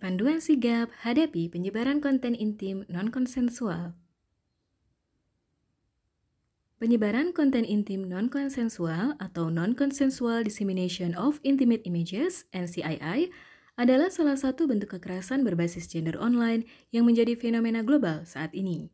Panduan sigap hadapi penyebaran konten intim non-konsensual. Penyebaran konten intim non-konsensual atau Non-Consensual Dissemination of Intimate Images (NCII) adalah salah satu bentuk kekerasan berbasis gender online yang menjadi fenomena global saat ini.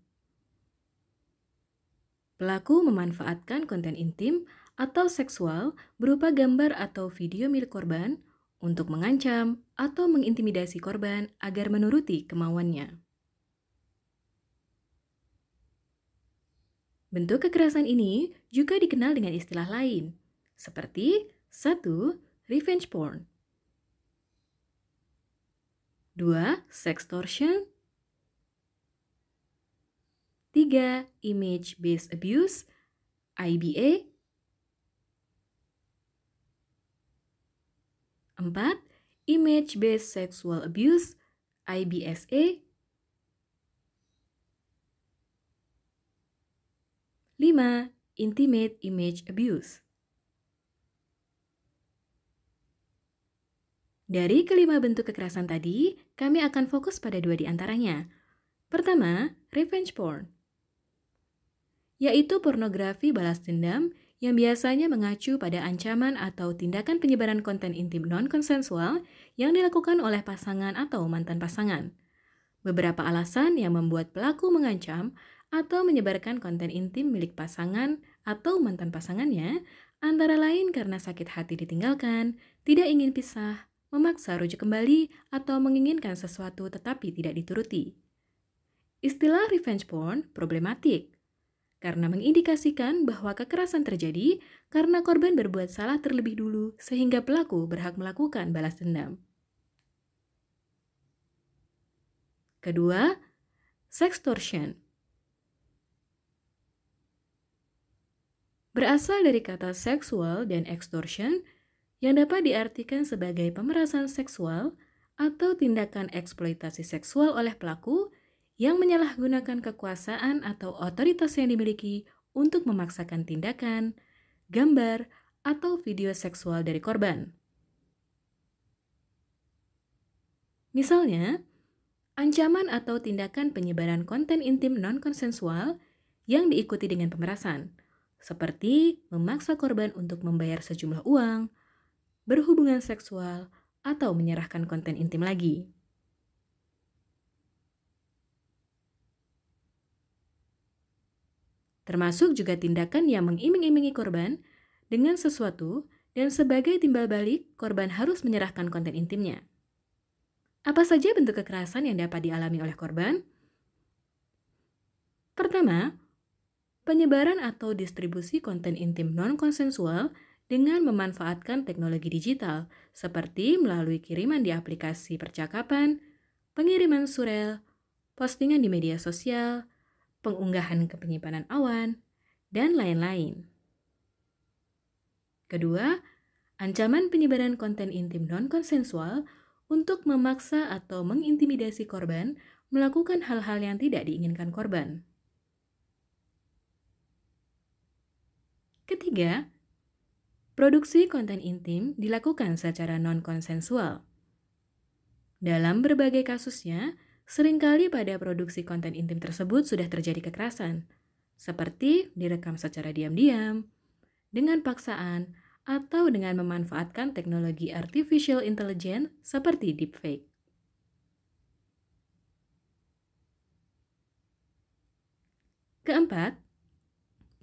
Pelaku memanfaatkan konten intim atau seksual berupa gambar atau video milik korban untuk mengancam atau mengintimidasi korban agar menuruti kemauannya. Bentuk kekerasan ini juga dikenal dengan istilah lain, seperti 1. Revenge porn, 2. Sextortion, 3. Image-based abuse, IBA, 4. Image-based sexual abuse, IBSA, 5. Intimate image abuse. Dari kelima bentuk kekerasan tadi, kami akan fokus pada dua di antaranya. Pertama, revenge porn, yaitu pornografi balas dendam yang biasanya mengacu pada ancaman atau tindakan penyebaran konten intim non-konsensual yang dilakukan oleh pasangan atau mantan pasangan. Beberapa alasan yang membuat pelaku mengancam atau menyebarkan konten intim milik pasangan atau mantan pasangannya, antara lain karena sakit hati ditinggalkan, tidak ingin pisah, memaksa rujuk kembali, atau menginginkan sesuatu tetapi tidak dituruti. Istilah revenge porn problematik, karena mengindikasikan bahwa kekerasan terjadi karena korban berbuat salah terlebih dulu sehingga pelaku berhak melakukan balas dendam. Kedua, sextortion. Berasal dari kata seksual dan extortion yang dapat diartikan sebagai pemerasan seksual atau tindakan eksploitasi seksual oleh pelaku yang menyalahgunakan kekuasaan atau otoritas yang dimiliki untuk memaksakan tindakan, gambar, atau video seksual dari korban. Misalnya, ancaman atau tindakan penyebaran konten intim non-konsensual yang diikuti dengan pemerasan, seperti memaksa korban untuk membayar sejumlah uang, berhubungan seksual, atau menyerahkan konten intim lagi. Termasuk juga tindakan yang mengiming-imingi korban dengan sesuatu dan sebagai timbal balik korban harus menyerahkan konten intimnya. Apa saja bentuk kekerasan yang dapat dialami oleh korban? Pertama, penyebaran atau distribusi konten intim non-konsensual dengan memanfaatkan teknologi digital seperti melalui kiriman di aplikasi percakapan, pengiriman surel, postingan di media sosial, pengunggahan ke penyimpanan awan, dan lain-lain. Kedua, ancaman penyebaran konten intim non-konsensual untuk memaksa atau mengintimidasi korban melakukan hal-hal yang tidak diinginkan korban. Ketiga, produksi konten intim dilakukan secara non-konsensual. Dalam berbagai kasusnya, seringkali pada produksi konten intim tersebut sudah terjadi kekerasan, seperti direkam secara diam-diam, dengan paksaan, atau dengan memanfaatkan teknologi artificial intelligence seperti deepfake. Keempat,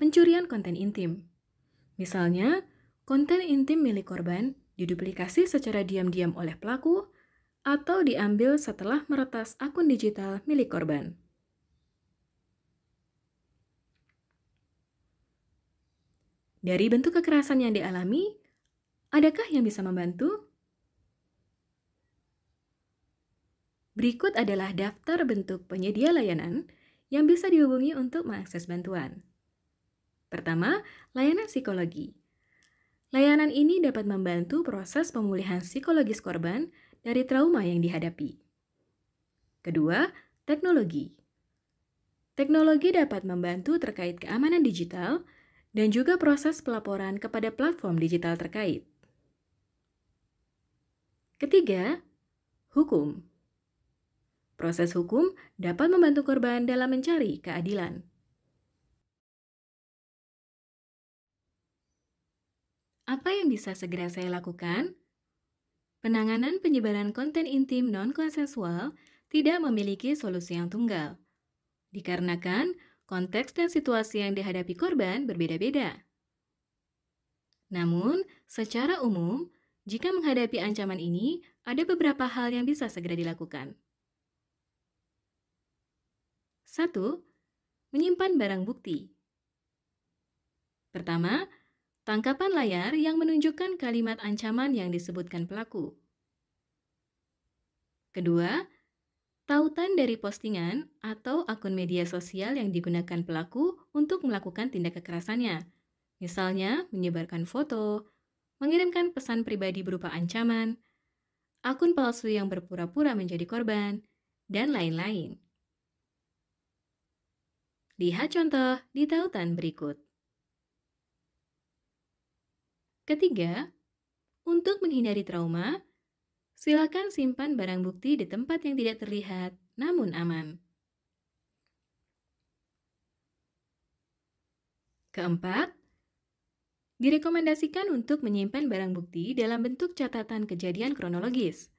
pencurian konten intim. Misalnya, konten intim milik korban diduplikasi secara diam-diam oleh pelaku atau diambil setelah meretas akun digital milik korban. Dari bentuk kekerasan yang dialami, adakah yang bisa membantu? Berikut adalah daftar bentuk penyedia layanan yang bisa dihubungi untuk mengakses bantuan. Pertama, layanan psikologi. Layanan ini dapat membantu proses pemulihan psikologis korban dari trauma yang dihadapi. Kedua, teknologi. Teknologi dapat membantu terkait keamanan digital dan juga proses pelaporan kepada platform digital terkait. Ketiga, hukum. Proses hukum dapat membantu korban dalam mencari keadilan. Apa yang bisa segera saya lakukan? Penanganan penyebaran konten intim non-konsensual tidak memiliki solusi yang tunggal, dikarenakan konteks dan situasi yang dihadapi korban berbeda-beda. Namun, secara umum, jika menghadapi ancaman ini, ada beberapa hal yang bisa segera dilakukan. 1. Menyimpan barang bukti. Pertama, tangkapan layar yang menunjukkan kalimat ancaman yang disebutkan pelaku. Kedua, tautan dari postingan atau akun media sosial yang digunakan pelaku untuk melakukan tindak kekerasannya. Misalnya, menyebarkan foto, mengirimkan pesan pribadi berupa ancaman, akun palsu yang berpura-pura menjadi korban, dan lain-lain. Lihat contoh di tautan berikut. Ketiga, untuk menghindari trauma, silakan simpan barang bukti di tempat yang tidak terlihat namun aman. Keempat, direkomendasikan untuk menyimpan barang bukti dalam bentuk catatan kejadian kronologis.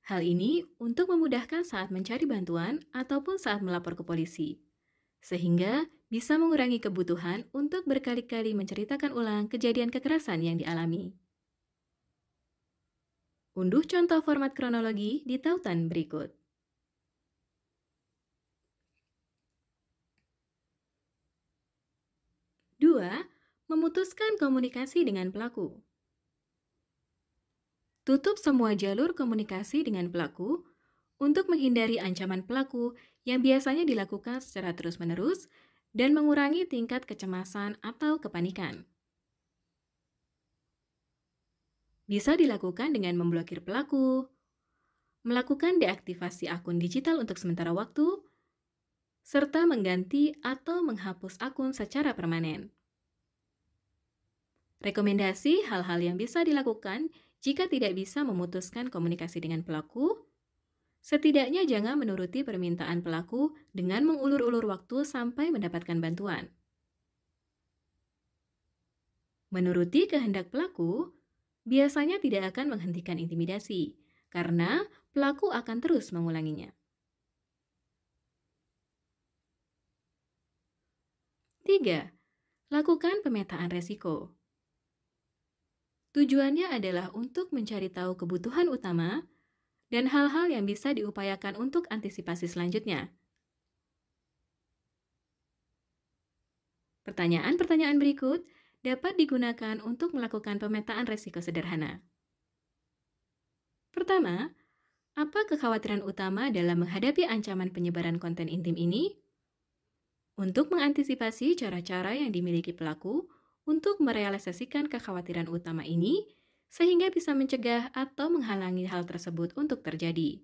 Hal ini untuk memudahkan saat mencari bantuan ataupun saat melapor ke polisi, sehingga bisa mengurangi kebutuhan untuk berkali-kali menceritakan ulang kejadian kekerasan yang dialami. Unduh contoh format kronologi di tautan berikut. Dua, memutuskan komunikasi dengan pelaku. Tutup semua jalur komunikasi dengan pelaku untuk menghindari ancaman pelaku yang biasanya dilakukan secara terus-menerus dan mengurangi tingkat kecemasan atau kepanikan. Bisa dilakukan dengan memblokir pelaku, melakukan deaktivasi akun digital untuk sementara waktu, serta mengganti atau menghapus akun secara permanen. Rekomendasi hal-hal yang bisa dilakukan jika tidak bisa memutuskan komunikasi dengan pelaku. Setidaknya jangan menuruti permintaan pelaku dengan mengulur-ulur waktu sampai mendapatkan bantuan. Menuruti kehendak pelaku biasanya tidak akan menghentikan intimidasi, karena pelaku akan terus mengulanginya. 3. Lakukan pemetaan resiko. Tujuannya adalah untuk mencari tahu kebutuhan utama dan hal-hal yang bisa diupayakan untuk antisipasi selanjutnya. Pertanyaan-pertanyaan berikut dapat digunakan untuk melakukan pemetaan resiko sederhana. Pertama, apa kekhawatiran utama dalam menghadapi ancaman penyebaran konten intim ini? Untuk mengantisipasi cara-cara yang dimiliki pelaku untuk merealisasikan kekhawatiran utama ini, sehingga bisa mencegah atau menghalangi hal tersebut untuk terjadi.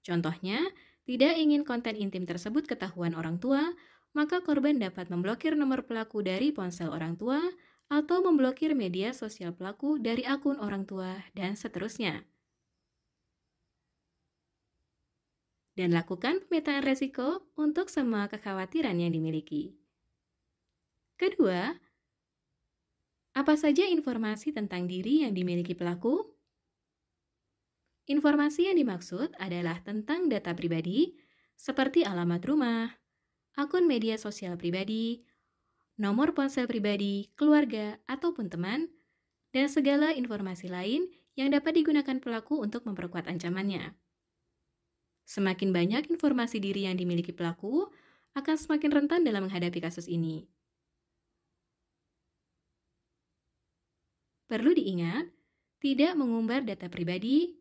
Contohnya, tidak ingin konten intim tersebut ketahuan orang tua, maka korban dapat memblokir nomor pelaku dari ponsel orang tua atau memblokir media sosial pelaku dari akun orang tua, dan seterusnya. Dan lakukan pemetaan resiko untuk semua kekhawatiran yang dimiliki. Kedua, apa saja informasi tentang diri yang dimiliki pelaku? Informasi yang dimaksud adalah tentang data pribadi, seperti alamat rumah, akun media sosial pribadi, nomor ponsel pribadi, keluarga, ataupun teman, dan segala informasi lain yang dapat digunakan pelaku untuk memperkuat ancamannya. Semakin banyak informasi diri yang dimiliki pelaku, akan semakin rentan dalam menghadapi kasus ini. Perlu diingat, tidak mengumbar data pribadi,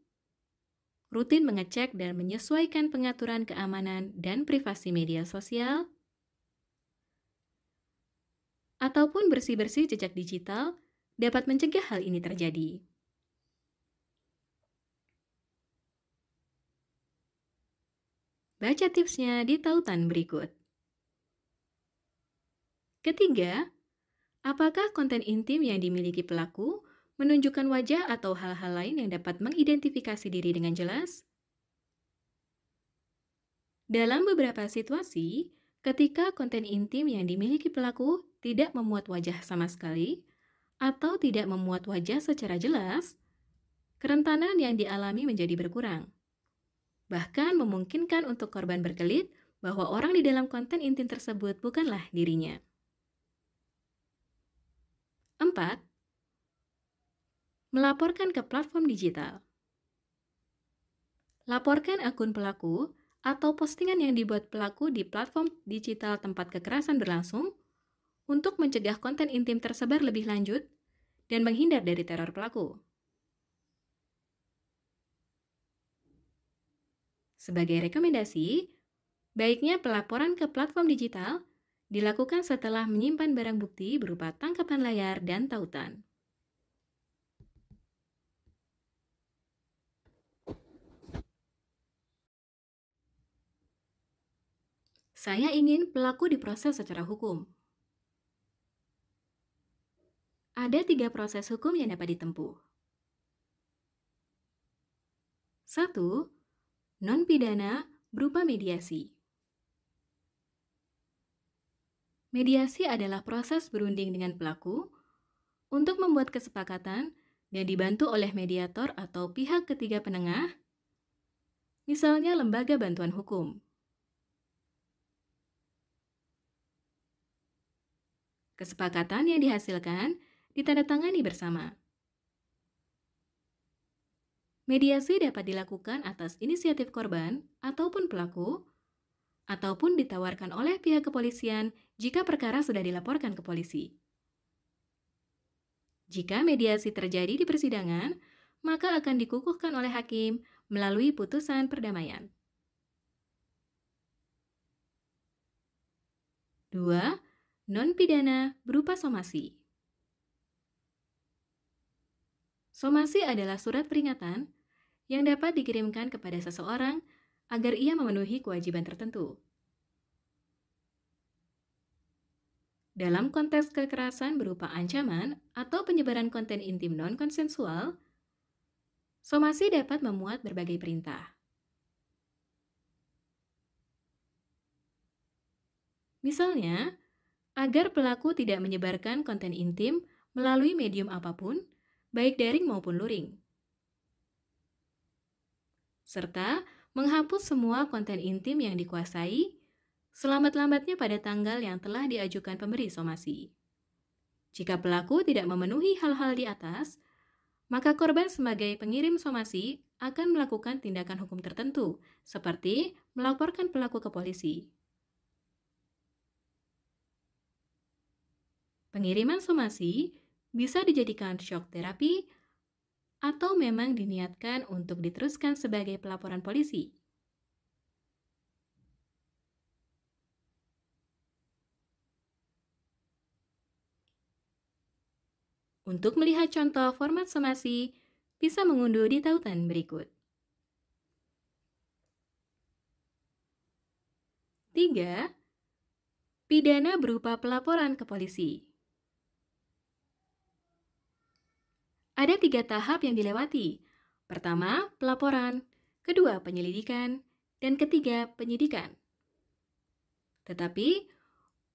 rutin mengecek dan menyesuaikan pengaturan keamanan dan privasi media sosial, ataupun bersih-bersih jejak digital dapat mencegah hal ini terjadi. Baca tipsnya di tautan berikut. Ketiga, apakah konten intim yang dimiliki pelaku menunjukkan wajah atau hal-hal lain yang dapat mengidentifikasi diri dengan jelas? Dalam beberapa situasi, ketika konten intim yang dimiliki pelaku tidak memuat wajah sama sekali atau tidak memuat wajah secara jelas, kerentanan yang dialami menjadi berkurang. Bahkan memungkinkan untuk korban berkelit bahwa orang di dalam konten intim tersebut bukanlah dirinya. 4. Melaporkan ke platform digital. Laporkan akun pelaku atau postingan yang dibuat pelaku di platform digital tempat kekerasan berlangsung untuk mencegah konten intim tersebar lebih lanjut dan menghindar dari teror pelaku. Sebagai rekomendasi, baiknya pelaporan ke platform digital dilakukan setelah menyimpan barang bukti berupa tangkapan layar dan tautan. Saya ingin pelaku diproses secara hukum. Ada 3 proses hukum yang dapat ditempuh. 1. Non-pidana berupa mediasi. Mediasi adalah proses berunding dengan pelaku untuk membuat kesepakatan dan dibantu oleh mediator atau pihak ketiga penengah, misalnya lembaga bantuan hukum. Kesepakatan yang dihasilkan ditandatangani bersama. Mediasi dapat dilakukan atas inisiatif korban ataupun pelaku, ataupun ditawarkan oleh pihak kepolisian jika perkara sudah dilaporkan ke polisi. Jika mediasi terjadi di persidangan, maka akan dikukuhkan oleh hakim melalui putusan perdamaian. 2. Non-pidana berupa somasi. Somasi adalah surat peringatan yang dapat dikirimkan kepada seseorang agar ia memenuhi kewajiban tertentu. Dalam konteks kekerasan berupa ancaman atau penyebaran konten intim non-konsensual, somasi dapat memuat berbagai perintah. Misalnya, agar pelaku tidak menyebarkan konten intim melalui medium apapun, baik daring maupun luring. Serta menghapus semua konten intim yang dikuasai selamat-lambatnya pada tanggal yang telah diajukan pemberi somasi. Jika pelaku tidak memenuhi hal-hal di atas, maka korban sebagai pengirim somasi akan melakukan tindakan hukum tertentu, seperti melaporkan pelaku ke polisi. Pengiriman somasi bisa dijadikan shock terapi atau memang diniatkan untuk diteruskan sebagai pelaporan polisi. Untuk melihat contoh format somasi, bisa mengunduh di tautan berikut. 3. Pidana berupa pelaporan ke polisi. Ada 3 tahap yang dilewati. Pertama, pelaporan. Kedua, penyelidikan. Dan ketiga, penyidikan. Tetapi,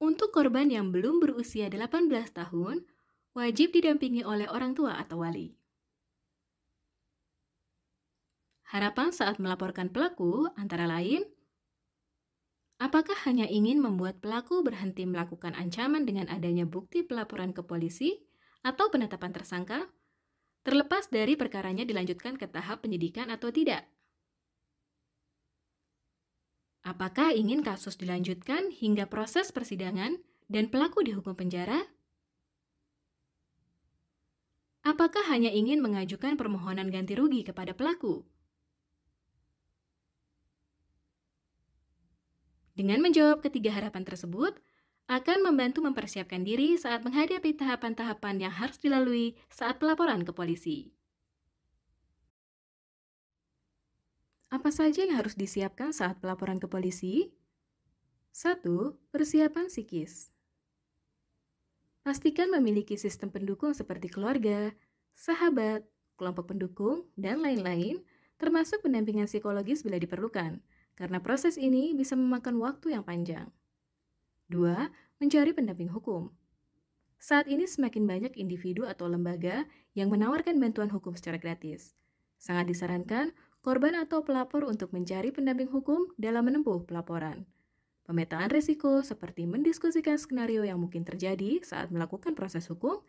untuk korban yang belum berusia 18 tahun, wajib didampingi oleh orang tua atau wali. Harapan saat melaporkan pelaku antara lain, apakah hanya ingin membuat pelaku berhenti melakukan ancaman dengan adanya bukti pelaporan ke polisi atau penetapan tersangka, terlepas dari perkaranya dilanjutkan ke tahap penyidikan atau tidak? Apakah ingin kasus dilanjutkan hingga proses persidangan dan pelaku dihukum penjara? Apakah hanya ingin mengajukan permohonan ganti rugi kepada pelaku? Dengan menjawab ketiga harapan tersebut, akan membantu mempersiapkan diri saat menghadapi tahapan-tahapan yang harus dilalui saat pelaporan ke polisi. Apa saja yang harus disiapkan saat pelaporan ke polisi? 1. Persiapan psikis. Pastikan memiliki sistem pendukung seperti keluarga, sahabat, kelompok pendukung, dan lain-lain, termasuk pendampingan psikologis bila diperlukan, karena proses ini bisa memakan waktu yang panjang. 2. Mencari pendamping hukum. Saat ini semakin banyak individu atau lembaga yang menawarkan bantuan hukum secara gratis. Sangat disarankan korban atau pelapor untuk mencari pendamping hukum dalam menempuh pelaporan. Pemetaan risiko seperti mendiskusikan skenario yang mungkin terjadi saat melakukan proses hukum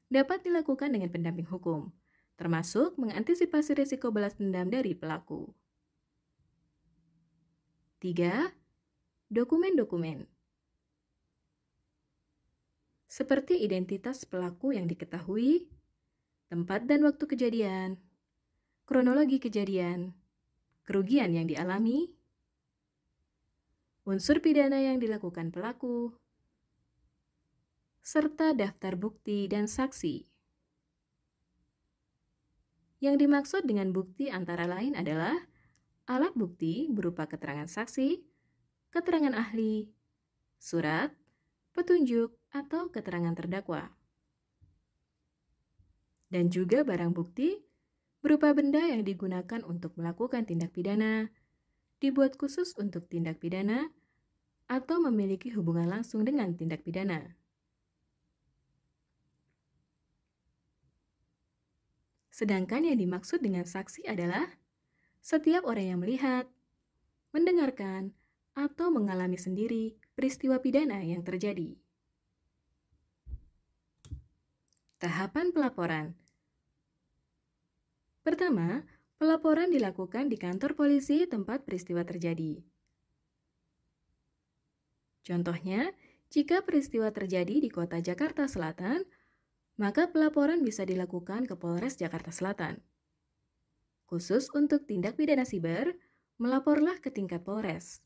dapat dilakukan dengan pendamping hukum, termasuk mengantisipasi risiko balas dendam dari pelaku. 3. Dokumen-dokumen. Seperti identitas pelaku yang diketahui, tempat dan waktu kejadian, kronologi kejadian, kerugian yang dialami, unsur pidana yang dilakukan pelaku, serta daftar bukti dan saksi. Yang dimaksud dengan bukti antara lain adalah alat bukti berupa keterangan saksi, keterangan ahli, surat, petunjuk, atau keterangan terdakwa. Dan juga barang bukti berupa benda yang digunakan untuk melakukan tindak pidana, dibuat khusus untuk tindak pidana, atau memiliki hubungan langsung dengan tindak pidana. Sedangkan yang dimaksud dengan saksi adalah setiap orang yang melihat, mendengarkan, atau mengalami sendiri peristiwa pidana yang terjadi. Tahapan pelaporan. Pertama, pelaporan dilakukan di kantor polisi tempat peristiwa terjadi. Contohnya, jika peristiwa terjadi di kota Jakarta Selatan, maka pelaporan bisa dilakukan ke Polres Jakarta Selatan. Khusus untuk tindak pidana siber, melaporlah ke tingkat Polres.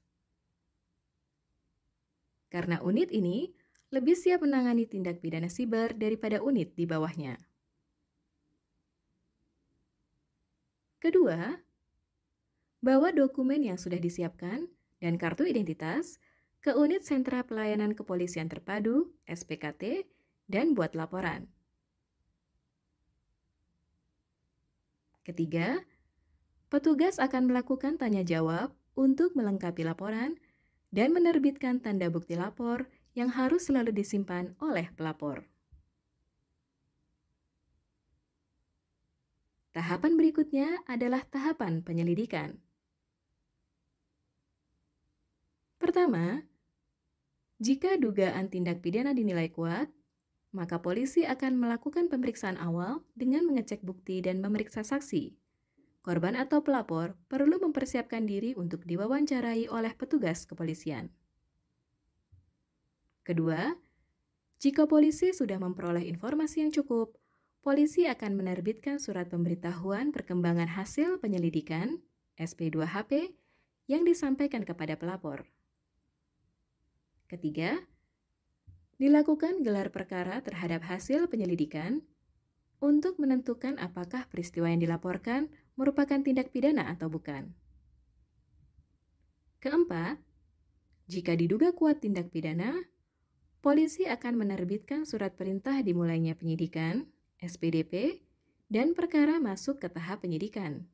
Karena unit ini lebih siap menangani tindak pidana siber daripada unit di bawahnya. Kedua, bawa dokumen yang sudah disiapkan dan kartu identitas ke unit sentra pelayanan kepolisian terpadu (SPKT) dan buat laporan. Ketiga, petugas akan melakukan tanya jawab untuk melengkapi laporan dan menerbitkan tanda bukti lapor yang harus selalu disimpan oleh pelapor. Tahapan berikutnya adalah tahapan penyelidikan. Pertama, jika dugaan tindak pidana dinilai kuat, maka polisi akan melakukan pemeriksaan awal dengan mengecek bukti dan memeriksa saksi. Korban atau pelapor perlu mempersiapkan diri untuk diwawancarai oleh petugas kepolisian. Kedua, jika polisi sudah memperoleh informasi yang cukup, polisi akan menerbitkan surat pemberitahuan perkembangan hasil penyelidikan (SP2HP) yang disampaikan kepada pelapor. Ketiga, dilakukan gelar perkara terhadap hasil penyelidikan untuk menentukan apakah peristiwa yang dilaporkan merupakan tindak pidana atau bukan. Keempat, jika diduga kuat tindak pidana, polisi akan menerbitkan surat perintah dimulainya penyidikan (SPDP) dan perkara masuk ke tahap penyidikan.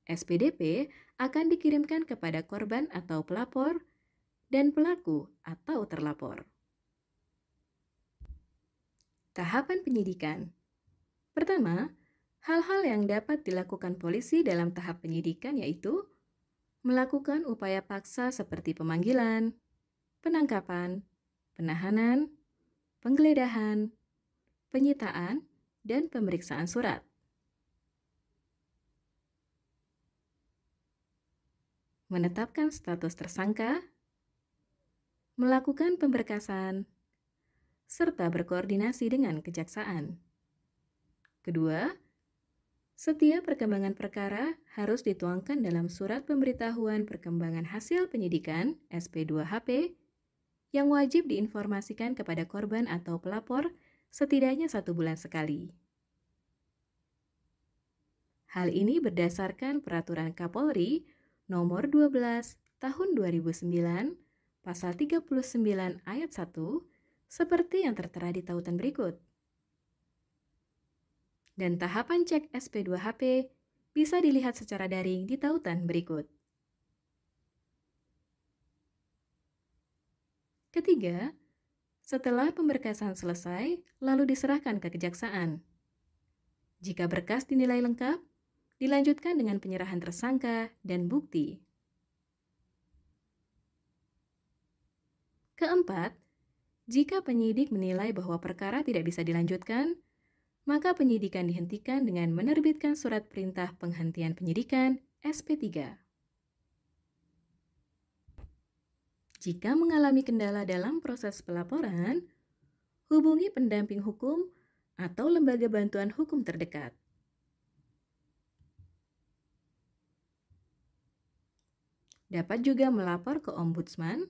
SPDP akan dikirimkan kepada korban atau pelapor dan pelaku atau terlapor. Tahapan penyidikan. Pertama, hal-hal yang dapat dilakukan polisi dalam tahap penyidikan yaitu melakukan upaya paksa seperti pemanggilan, penangkapan, penahanan, penggeledahan, penyitaan, dan pemeriksaan surat. Menetapkan status tersangka, melakukan pemberkasan, serta berkoordinasi dengan kejaksaan. Kedua, setiap perkembangan perkara harus dituangkan dalam surat pemberitahuan perkembangan hasil penyidikan (SP2HP) yang wajib diinformasikan kepada korban atau pelapor setidaknya 1 bulan sekali. Hal ini berdasarkan Peraturan Kapolri Nomor 12 Tahun 2009, Pasal 39 Ayat 1, seperti yang tertera di tautan berikut. Dan tahapan cek SP2HP bisa dilihat secara daring di tautan berikut. Ketiga, setelah pemberkasan selesai, lalu diserahkan ke kejaksaan. Jika berkas dinilai lengkap, dilanjutkan dengan penyerahan tersangka dan bukti. Keempat, jika penyidik menilai bahwa perkara tidak bisa dilanjutkan, maka penyidikan dihentikan dengan menerbitkan surat perintah penghentian penyidikan SP3. Jika mengalami kendala dalam proses pelaporan, hubungi pendamping hukum atau lembaga bantuan hukum terdekat. Dapat juga melapor ke Ombudsman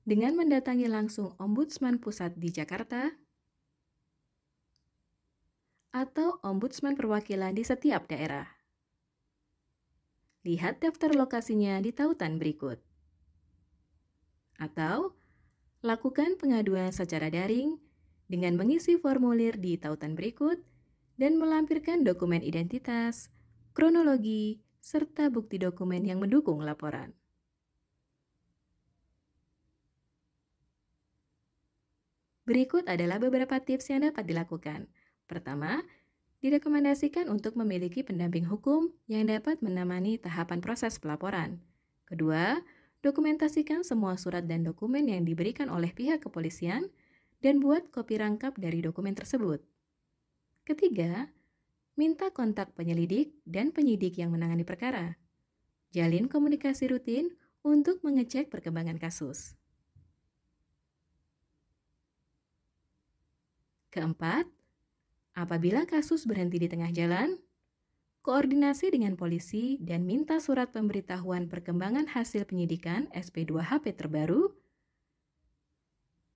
dengan mendatangi langsung Ombudsman Pusat di Jakarta atau Ombudsman perwakilan di setiap daerah. Lihat daftar lokasinya di tautan berikut. Atau, lakukan pengaduan secara daring dengan mengisi formulir di tautan berikut dan melampirkan dokumen identitas, kronologi, serta bukti dokumen yang mendukung laporan. Berikut adalah beberapa tips yang dapat dilakukan. Pertama, direkomendasikan untuk memiliki pendamping hukum yang dapat menemani tahapan proses pelaporan. Kedua, dokumentasikan semua surat dan dokumen yang diberikan oleh pihak kepolisian dan buat kopi rangkap dari dokumen tersebut. Ketiga, minta kontak penyelidik dan penyidik yang menangani perkara. Jalin komunikasi rutin untuk mengecek perkembangan kasus. Keempat, apabila kasus berhenti di tengah jalan, koordinasi dengan polisi dan minta surat pemberitahuan perkembangan hasil penyidikan SP2HP terbaru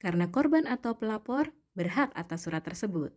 karena korban atau pelapor berhak atas surat tersebut.